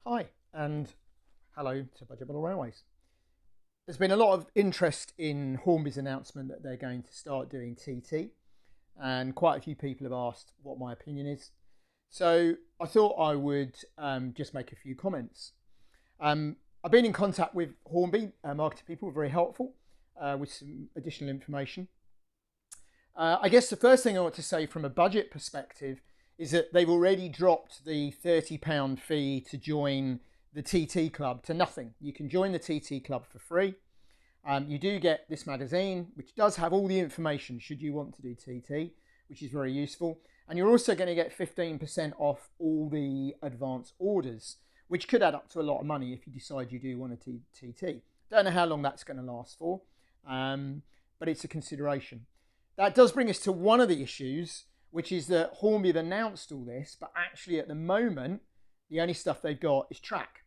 Hi, and hello to Budget Model Railways. There's been a lot of interest in Hornby's announcement that they're going to start doing TT, and quite a few people have asked what my opinion is. So I thought I would just make a few comments. I've been in contact with Hornby, marketing people, very helpful with some additional information. I guess the first thing I want to say from a budget perspective is that they've already dropped the £30 fee to join the TT club to nothing. You can join the TT club for free. You do get this magazine, which does have all the information should you want to do TT, which is very useful. And you're also going to get 15% off all the advance orders, which could add up to a lot of money if you decide you do want a TT. Don't know how long that's going to last for, but it's a consideration. That does bring us to one of the issues, which is that Hornby have announced all this, but actually at the moment, the only stuff they've got is track.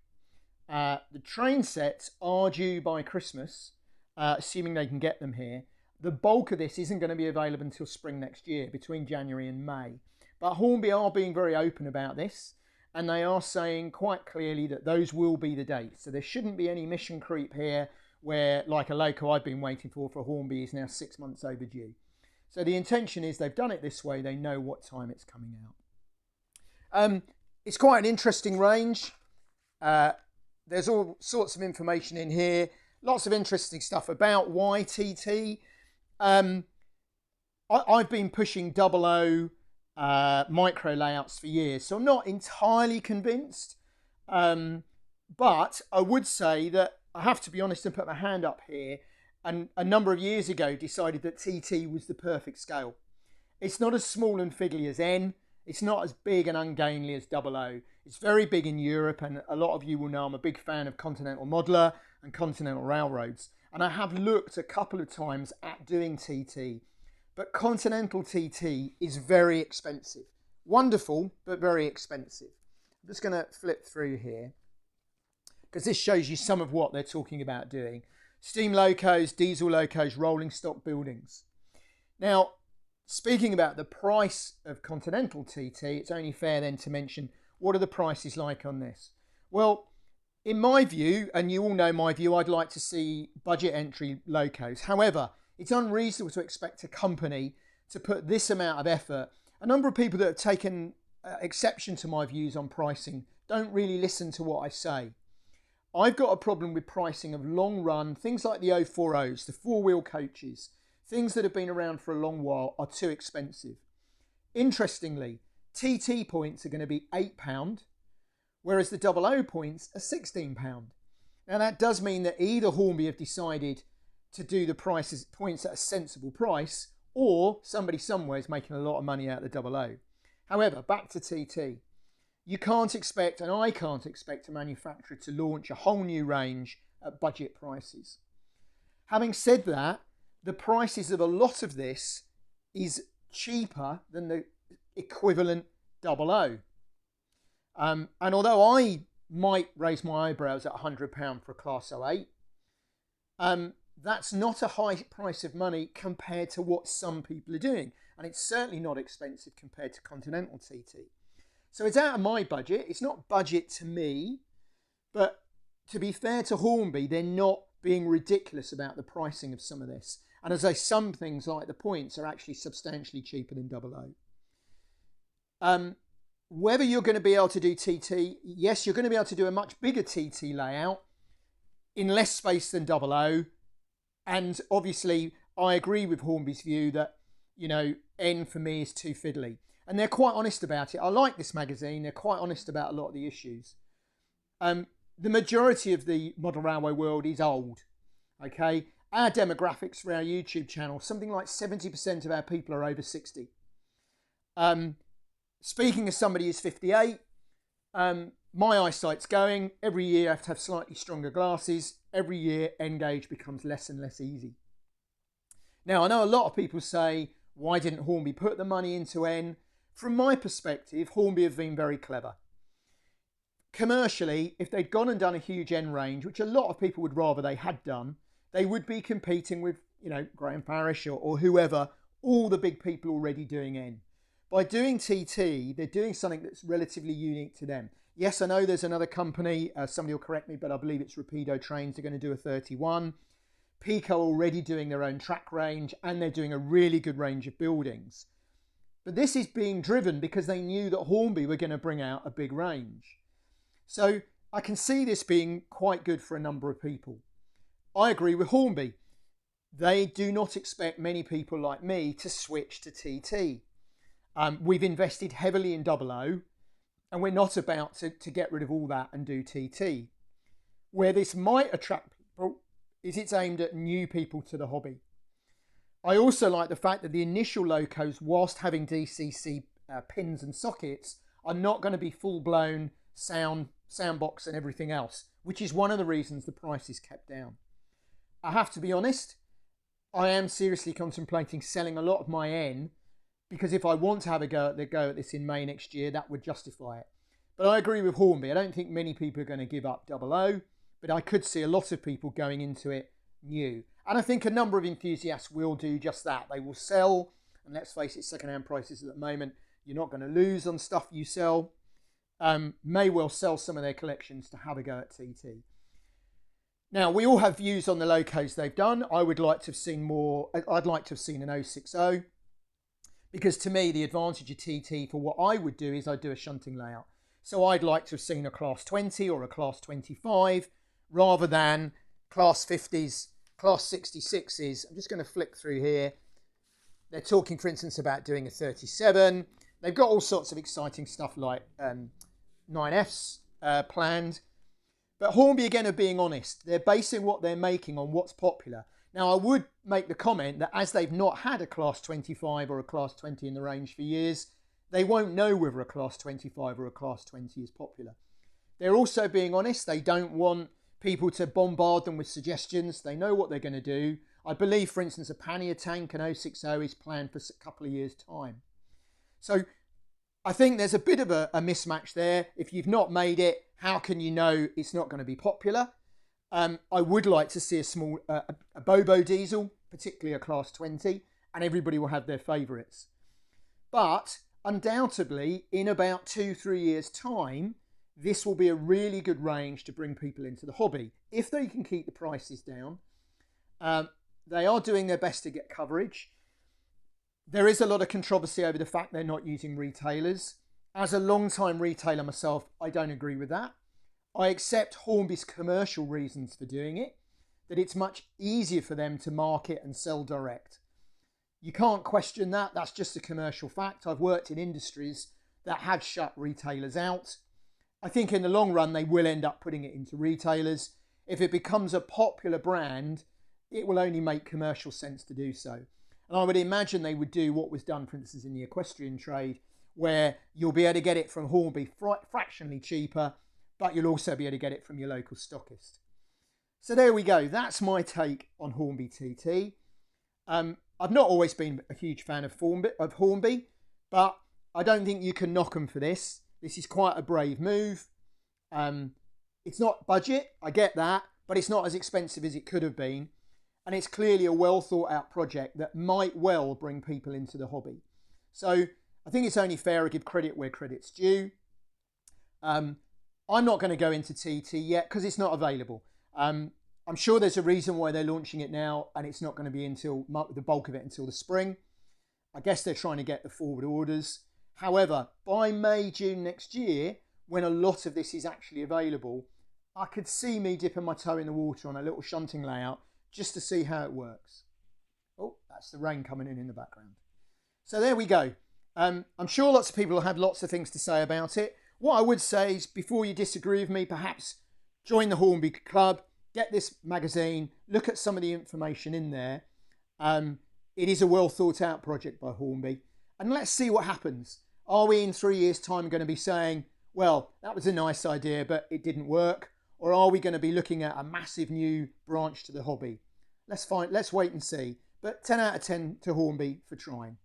The train sets are due by Christmas, assuming they can get them here. The bulk of this isn't going to be available until spring next year, between January and May. But Hornby are being very open about this, and they are saying quite clearly that those will be the dates. So there shouldn't be any mission creep here, where, like a loco I've been waiting for Hornby, is now 6 months overdue. So the intention is they've done it this way. They know what time it's coming out. It's quite an interesting range. There's all sorts of information in here. Lots of interesting stuff about why TT. I've been pushing 00 micro layouts for years, so I'm not entirely convinced. But I would say that I have to be honest and put my hand up here. And a number of years ago decided that TT was the perfect scale. It's not as small and fiddly as N. It's not as big and ungainly as 00. It's very big in Europe, and a lot of you will know I'm a big fan of Continental Modular and Continental Railroads. And I have looked a couple of times at doing TT, but Continental TT is very expensive. Wonderful, but very expensive. I'm just going to flip through here, because this shows you some of what they're talking about doing. Steam locos, diesel locos, rolling stock buildings. Now, speaking about the price of Continental TT, it's only fair then to mention what are the prices like on this. Well, in my view, and you all know my view, I'd like to see budget entry locos. However, it's unreasonable to expect a company to put this amount of effort. A number of people that have taken exception to my views on pricing don't really listen to what I say. I've got a problem with pricing of long run, things like the 040s, the four-wheel coaches, things that have been around for a long while are too expensive. Interestingly, TT points are going to be £8, whereas the 00 points are £16. Now that does mean that either Hornby have decided to do the points at a sensible price, or somebody somewhere is making a lot of money out of the 00. However, back to TT. You can't expect, and I can't expect, a manufacturer to launch a whole new range at budget prices. Having said that, the prices of a lot of this is cheaper than the equivalent 00. And although I might raise my eyebrows at £100 for a Class 08, that's not a high price of money compared to what some people are doing. And it's certainly not expensive compared to Continental TT. So it's out of my budget. It's not budget to me, but to be fair to Hornby, they're not being ridiculous about the pricing of some of this. And as I say, some things like the points are actually substantially cheaper than 00. Whether you're going to be able to do TT, yes, you're going to be able to do a much bigger TT layout in less space than 00. And obviously, I agree with Hornby's view that, N for me is too fiddly. And they're quite honest about it. I like this magazine. They're quite honest about a lot of the issues. The majority of the model railway world is old. Okay, our demographics for our YouTube channel, something like 70% of our people are over 60. Speaking as somebody who's 58, my eyesight's going. Every year I have to have slightly stronger glasses. Every year N-gauge becomes less and less easy. Now, I know a lot of people say, why didn't Hornby put the money into N? From my perspective, Hornby have been very clever. Commercially, if they'd gone and done a huge N range, which a lot of people would rather they had done, they would be competing with, Graham Parish or whoever, all the big people already doing N. By doing TT, they're doing something that's relatively unique to them. Yes, I know there's another company, somebody will correct me, but I believe it's Rapido Trains. They're going to do a 31. Pico already doing their own track range, and they're doing a really good range of buildings. But this is being driven because they knew that Hornby were going to bring out a big range. So I can see this being quite good for a number of people. I agree with Hornby. They do not expect many people like me to switch to TT. We've invested heavily in 00, and we're not about to get rid of all that and do TT. Where this might attract people is it's aimed at new people to the hobby. I also like the fact that the initial locos, whilst having DCC pins and sockets, are not going to be full-blown soundbox and everything else, which is one of the reasons the price is kept down. I have to be honest, I am seriously contemplating selling a lot of my N, because if I want to have a go at this in May next year, that would justify it. But I agree with Hornby. I don't think many people are going to give up 00, but I could see a lot of people going into it new. And I think a number of enthusiasts will do just that. They will sell, and let's face it, second-hand prices at the moment, you're not going to lose on stuff you sell. May well sell some of their collections to have a go at TT. Now, we all have views on the locos they've done. I would like to have seen more. I'd like to have seen an 060, because to me, the advantage of TT for what I would do is I'd do a shunting layout. So I'd like to have seen a class 20 or a class 25 rather than class 50s, class 66s. I'm just going to flick through here. They're talking, for instance, about doing a 37. They've got all sorts of exciting stuff like 9Fs planned. But Hornby, again, are being honest. They're basing what they're making on what's popular. Now, I would make the comment that as they've not had a class 25 or a class 20 in the range for years, they won't know whether a class 25 or a class 20 is popular. They're also being honest. They don't want people to bombard them with suggestions. They know what they're going to do. I believe, for instance, a pannier tank and 060 is planned for a couple of years' time. So I think there's a bit of a mismatch there. If you've not made it, how can you know it's not going to be popular? I would like to see a small a Bobo diesel, particularly a class 20, and everybody will have their favourites. But undoubtedly, in about 2-3 years' time, this will be a really good range to bring people into the hobby. If they can keep the prices down, they are doing their best to get coverage. There is a lot of controversy over the fact they're not using retailers. As a long-time retailer myself, I don't agree with that. I accept Hornby's commercial reasons for doing it, that it's much easier for them to market and sell direct. You can't question that. That's just a commercial fact. I've worked in industries that had shut retailers out. I think in the long run, they will end up putting it into retailers. If it becomes a popular brand, it will only make commercial sense to do so. And I would imagine they would do what was done, for instance, in the equestrian trade, where you'll be able to get it from Hornby fractionally cheaper, but you'll also be able to get it from your local stockist. So there we go. That's my take on Hornby TT. I've not always been a huge fan of Hornby, but I don't think you can knock them for this. This is quite a brave move. It's not budget, I get that, but it's not as expensive as it could have been. And it's clearly a well thought out project that might well bring people into the hobby. So I think it's only fair to give credit where credit's due. I'm not going to go into TT yet because it's not available. I'm sure there's a reason why they're launching it now, and it's not going to be until the bulk of it until the spring. I guess they're trying to get the forward orders. However, by May, June next year, when a lot of this is actually available, I could see me dipping my toe in the water on a little shunting layout just to see how it works. Oh, that's the rain coming in the background. So there we go. I'm sure lots of people will have lots of things to say about it. What I would say is, before you disagree with me, perhaps join the Hornby Club, get this magazine, look at some of the information in there. It is a well thought out project by Hornby. And let's see what happens. Are we in 3 years' time going to be saying, well, that was a nice idea, but it didn't work? Or are we going to be looking at a massive new branch to the hobby? Let's wait and see. But 10 out of 10 to Hornby for trying.